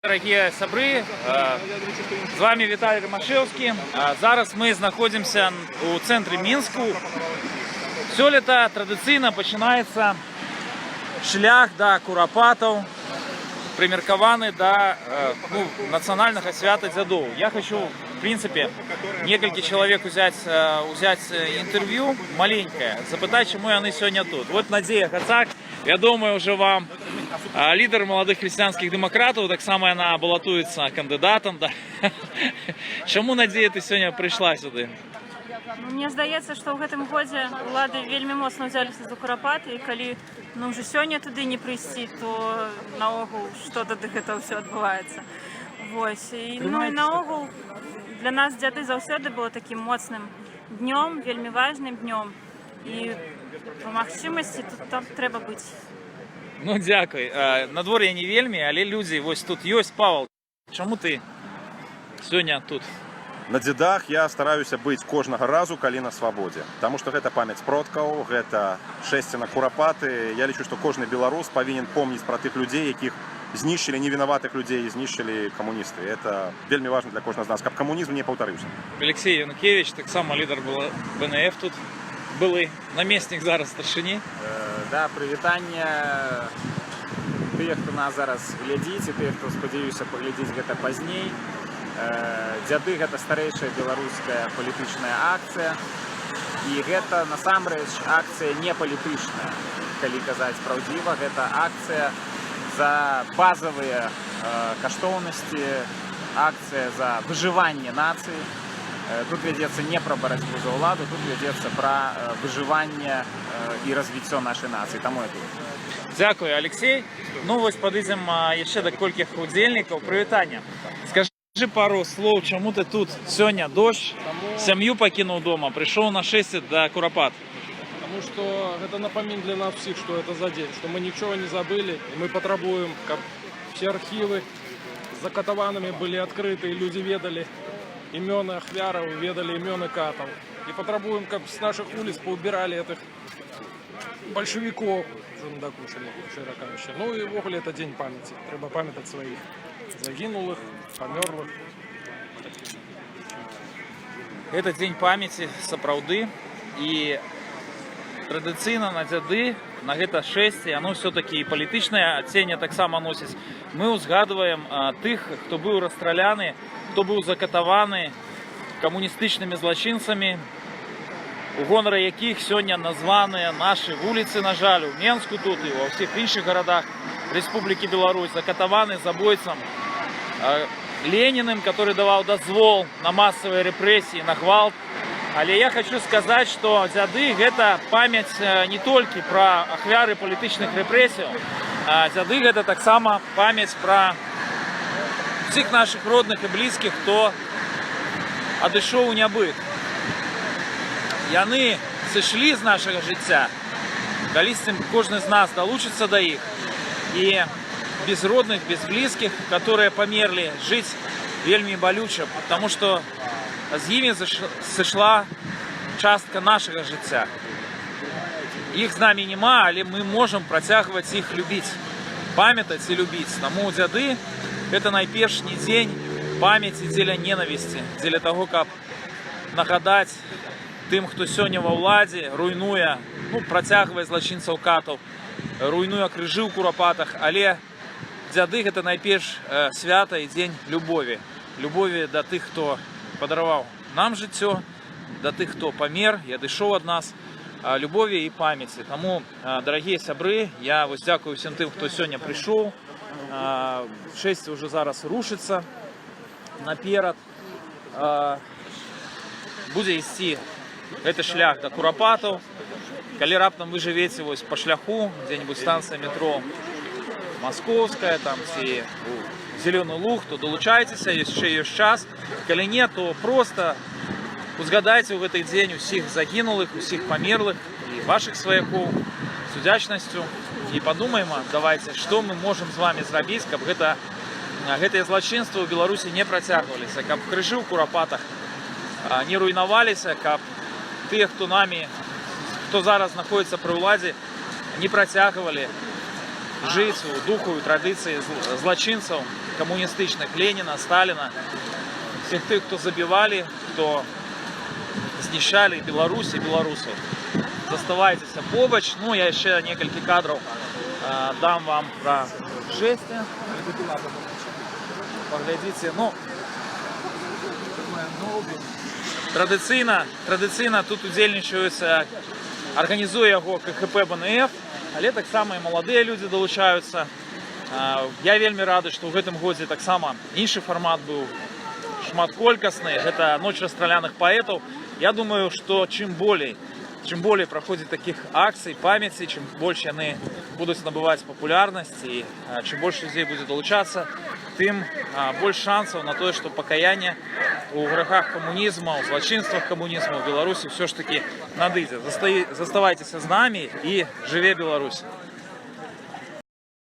Дорогие сябры, з вами Віталій Ромашевський. Зараз ми знаходимося у центрі Мінську. Сёлета традиційно починається шлях до Куропатов, примеркований до національного свята дзядоў. Я хочу, в принципе, несколько человек взять интервью маленькое, запитать, чему они сегодня тут. Вот Надія Гацак, я думаю, уже вам лідер молодих християнських демократів, так само вона балотується кандидатом. Да. Чому, Надія, ти сьогодні прийшла сюди? Мне здаецца, што ў гэтым годзе улады вельмі моцна ўзяліся за Куропаты, і калі ўжо сёння туды не прыйсці, то наогул што тады гэта ўсё адбываецца. Вось. І наогул для нас дзяды заўсёды было такім моцным днём, вельмі важным днём. І па магчымасці тут там трэба быць. Ну, дякую. Надвор'я не вельмі, але людзі вось тут ёсць. Павел, чаму ты сёння тут? На дзядах я стараюся быць кожнага разу, калі на свабодзе. Таму што гэта памяць продкаў, гэта шэсце на Куропаты. Я лічу, што кожны беларус павінен помніць пра тых людзей, якіх знішчылі, невінаватых людзей, знішчылі камуністы. Это вельмі важна для кожнага з нас, каб камунізм не паўтарыўся. Алексей Янукевич, таксама лідар БНФ тут, былы намеснік зараз старшыні. Да, прывітанне тых, хто нас зараз глядзіць, і тых, хто, спадзяюся, паглядзіць гэта пазней. Дзяды — гэта старэйшая беларуская палітычная акцыя, і гэта насамрэч акцыя не палітычная, калі казаць праўдзіва. Гэта акцыя за базавыя каштоўнасці, акцыя за выжыванне нацыі. Тут вядзецца не пра барацьбу за ўладу, тут вядзецца пра выжыванне і развіццё нашай нацыі. Таму я тут. Дзякую, Алексей. Ну вось падыдзем яшчэ да колькіх удзельнікаў. Прывітання. Скажи пару слов, чему ты тут сегодня? Дождь, семью покинул дома, пришел на шествие до Куропат. Потому что это напомин для нас всех, что это за день, что мы ничего не забыли, и мы потребуем, как все архивы с закатованными были открыты, и люди ведали имена ахвяров, ведали имена катов. И потребуем, как с наших улиц поубирали этих большевиков, уже надокучили, широко. Ну и в огуле это день памяти, треба памятать своих загинулых, померлых. Это день памяти, сапраўды, и традыцыйна на дзяды, на гэта шэсце, оно все-таки и палітычнае адценне таксама носіць. Мы узгадываем тых, хто быў расстраляны, хто быў закатаваны камуністычнымі злачынцамі, у гонара якіх сёння названыя нашы вуліцы, на жаль, у Менску тут і ва ўсіх іншых гарадах Республики Беларусь, закатаваны забойцам Лениным, который давал дозвол на массовые репрессии, на гвалт. Але я хочу сказать, что дзяды — это память не только про ахвяры политичных репрессий, а дзяды — это таксама память про всех наших родных и близких, кто адышоў у нябыт. Яны сышлі з нашага жыцця, калісьці кожны з нас долучится до іх. И без родных, без близких, которые померли, жить вельми болюче, потому что з ими сошла частка нашего життя. Их з нами нема, але мы можем протягивать их любить, памятать и любить. Тому дзяды — это найперш не день памяти дзеля ненависти, дзеля того, как нагадать тым, кто сёння ва ўладзе, руйнуя, протягивая злачынцаў катаў, руйнуя крыжы ў Куропатах, але дзяды — это найперш свята і дзень любові. Любові да тых, хто падараваў нам жыццё, да тых, хто памер і адышоў ад нас, любові і памяці. Таму, дарагія сябры, я вось дзякую всім тым, хто сёння прыйшоў. Шэсце ўжо зараз рушыцца наперад. Будзе ісці гэты шлях да Куропатаў. Калі раптам вы жывеце вось па шляху, дзе-нибудь станцыя метро Московская, там, ці Зеленый Луг, то долучайтеся, яшчэ ёсць час. Калі не, то просто узгадайце ў гэты дзень усіх загінулых, усіх памерлых і вашых сваякоў з удзячнасцю. І падумаем, давайте, што мы можам з вами зрабіць, каб гэтыя злачынствы ў Беларусі не працягваліся, каб крыжы ў Куропатах не руйнаваліся, каб тыя, хто зараз знаходзіцца пры ўладзе, не працягвалі жыць у духу і традыцыі злачынцаў, коммунистичных Ленина, Сталина, всех тех, кто забивали, кто знищали Беларусь и белорусов. Заставайтеся побач. Ну, я ще некалькі кадров дам вам про жесты. Поглядите, ну, традыцыйна тут удзельнічаюцца, арганізуе яго КХП БНФ, але таксама і маладыя людзі далучаюцца. Я вельмі рады, што ў гэтым годзе таксама іншы фармат быў шматколькасны, гэта ноч расстраляных паэтаў. Я думаю, што чым болей проходит таких акций, памяти, чем больше они будут набывать популярность и чем больше людей будет долучаться, тем больше шансов на то, что покаяние у грехах коммунизма, у злочинствах коммунизма в Беларуси все ж таки надыдзе. Заставайтесь с нами и живе Беларусь!